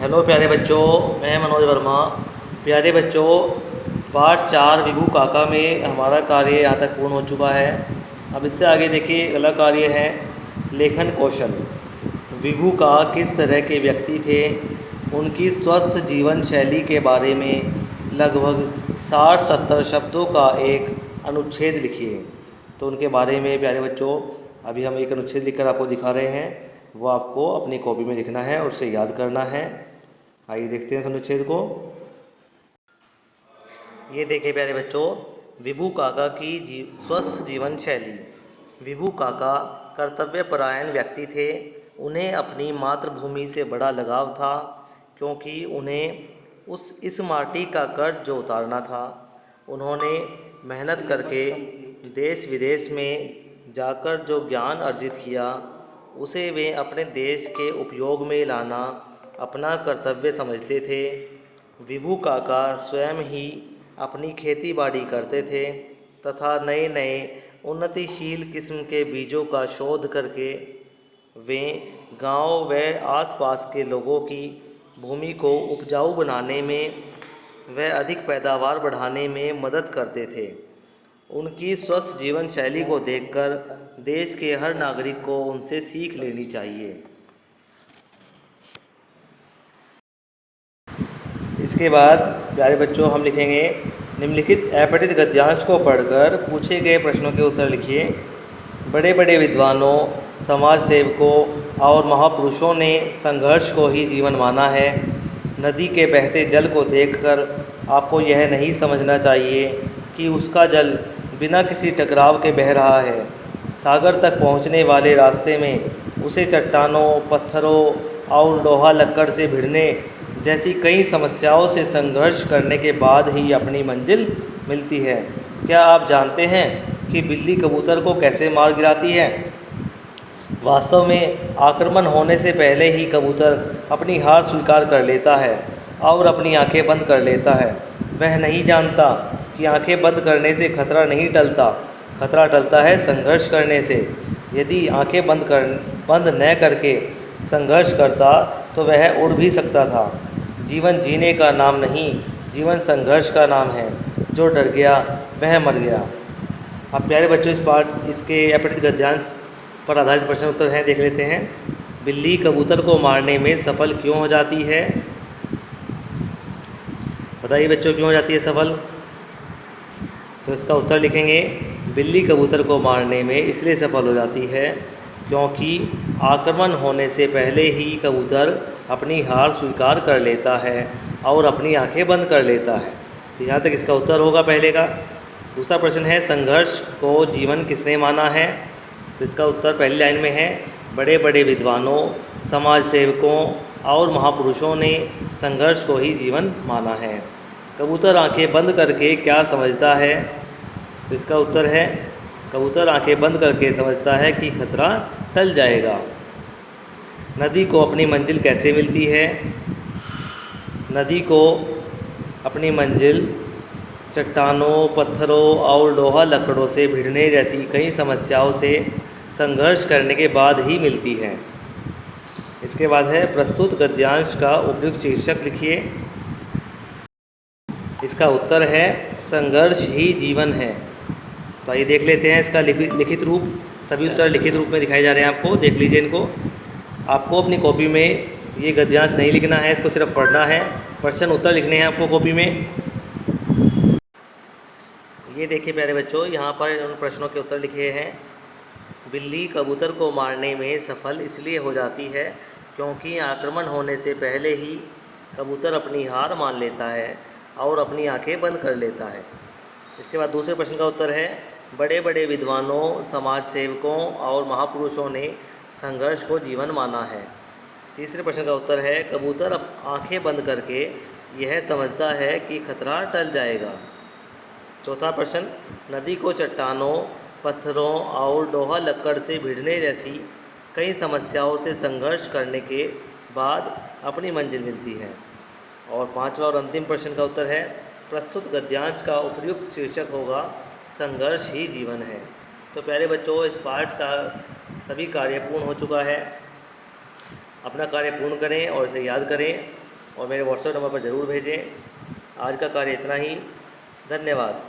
Hello प्यारे बच्चों, मैं मनोज वर्मा। प्यारे बच्चों, पाठ 4 विभू काका में हमारा कार्य यहाँ तक पूर्ण हो चुका है। अब इससे आगे देखिए, अगला कार्य है लेखन कौशल। विभू का किस तरह के व्यक्ति थे, उनकी स्वस्थ जीवन शैली के बारे में लगभग 60-70 शब्दों का एक अनुच्छेद लिखिए। तो उनके बारे में प्यारे बच्चों अभी हम एक अनुच्छेद लिखकर आपको दिखा रहे हैं, वो आपको अपनी कॉपी में लिखना है और उसे याद करना है। आइए देखते हैं इस अनुच्छेद को। ये देखिए प्यारे बच्चों, विभू काका की स्वस्थ जीवन शैली। विभू काका कर्तव्यपरायण व्यक्ति थे। उन्हें अपनी मातृभूमि से बड़ा लगाव था, क्योंकि उन्हें इस माटी का कर्ज जो उतारना था। उन्होंने मेहनत करके देश विदेश में जाकर जो ज्ञान अर्जित किया, उसे वे अपने देश के उपयोग में लाना अपना कर्तव्य समझते थे। विभू काका स्वयं ही अपनी खेती बाड़ी करते थे तथा नए नए उन्नतिशील किस्म के बीजों का शोध करके वे गांव व आसपास के लोगों की भूमि को उपजाऊ बनाने में व अधिक पैदावार बढ़ाने में मदद करते थे। उनकी स्वस्थ जीवन शैली को देखकर देश के हर नागरिक को उनसे सीख लेनी चाहिए। इसके बाद प्यारे बच्चों हम लिखेंगे, निम्नलिखित अपठित गद्यांश को पढ़कर पूछे गए प्रश्नों के उत्तर लिखिए। बड़े बड़े विद्वानों, समाज सेवकों और महापुरुषों ने संघर्ष को ही जीवन माना है। नदी के बहते जल को देखकर आपको यह नहीं समझना चाहिए कि उसका जल बिना किसी टकराव के बह रहा है। सागर तक पहुंचने वाले रास्ते में उसे चट्टानों, पत्थरों और लोहा लक्कड़ से भिड़ने जैसी कई समस्याओं से संघर्ष करने के बाद ही अपनी मंजिल मिलती है। क्या आप जानते हैं कि बिल्ली कबूतर को कैसे मार गिराती है? वास्तव में आक्रमण होने से पहले ही कबूतर अपनी हार स्वीकार कर लेता है और अपनी आंखें बंद कर लेता है। वह नहीं जानता कि आंखें बंद करने से खतरा नहीं टलता, खतरा टलता है संघर्ष करने से। यदि आंखें बंद न करके संघर्ष करता तो वह उड़ भी सकता था। जीवन जीने का नाम नहीं, जीवन संघर्ष का नाम है। जो डर गया वह मर गया। अब प्यारे बच्चों, इसके अपठित गद्यांश पर आधारित प्रश्न उत्तर हैं, देख लेते हैं। बिल्ली कबूतर को मारने में सफल क्यों हो जाती है? बताइए बच्चों, क्यों हो जाती है सफल? तो इसका उत्तर लिखेंगे, बिल्ली कबूतर को मारने में इसलिए सफल हो जाती है क्योंकि आक्रमण होने से पहले ही कबूतर अपनी हार स्वीकार कर लेता है और अपनी आंखें बंद कर लेता है। तो यहाँ तक इसका उत्तर होगा पहले का। दूसरा प्रश्न है, संघर्ष को जीवन किसने माना है? तो इसका उत्तर पहली लाइन में है, बड़े बड़े विद्वानों, समाज सेवकों और महापुरुषों ने संघर्ष को ही जीवन माना है। कबूतर आंखें बंद करके क्या समझता है? तो इसका उत्तर है, कबूतर आंखें बंद करके समझता है कि खतरा टल जाएगा। नदी को अपनी मंजिल कैसे मिलती है? नदी को अपनी मंजिल चट्टानों, पत्थरों और लोहा लकड़ों से भिड़ने जैसी कई समस्याओं से संघर्ष करने के बाद ही मिलती है। इसके बाद है, प्रस्तुत गद्यांश का उपयुक्त शीर्षक लिखिए। इसका उत्तर है, संघर्ष ही जीवन है। तो आइए देख लेते हैं इसका लिखित रूप। सभी उत्तर लिखित रूप में दिखाए जा रहे हैं, आपको देख लीजिए इनको। आपको अपनी कॉपी में ये गद्यांश नहीं लिखना है, इसको सिर्फ पढ़ना है। प्रश्न उत्तर लिखने हैं आपको कॉपी में। ये देखिए प्यारे बच्चों, यहाँ पर उन प्रश्नों के उत्तर लिखे हैं। बिल्ली कबूतर को मारने में सफल इसलिए हो जाती है क्योंकि आक्रमण होने से पहले ही कबूतर अपनी हार मान लेता है और अपनी आंखें बंद कर लेता है। इसके बाद दूसरे प्रश्न का उत्तर है, बड़े बड़े विद्वानों, समाज सेवकों और महापुरुषों ने संघर्ष को जीवन माना है। तीसरे प्रश्न का उत्तर है, कबूतर आंखें बंद करके यह समझता है कि खतरा टल जाएगा। चौथा प्रश्न, नदी को चट्टानों, पत्थरों और लोहा लक्कड़ से भिड़ने जैसी कई समस्याओं से संघर्ष करने के बाद अपनी मंजिल मिलती है। और पांचवा और अंतिम प्रश्न का उत्तर है, प्रस्तुत गद्यांश का उपयुक्त शीर्षक होगा, संघर्ष ही जीवन है। तो प्यारे बच्चों, इस पाठ का सभी कार्य पूर्ण हो चुका है। अपना कार्य पूर्ण करें और इसे याद करें और मेरे व्हाट्सएप नंबर पर ज़रूर भेजें। आज का कार्य इतना ही। धन्यवाद।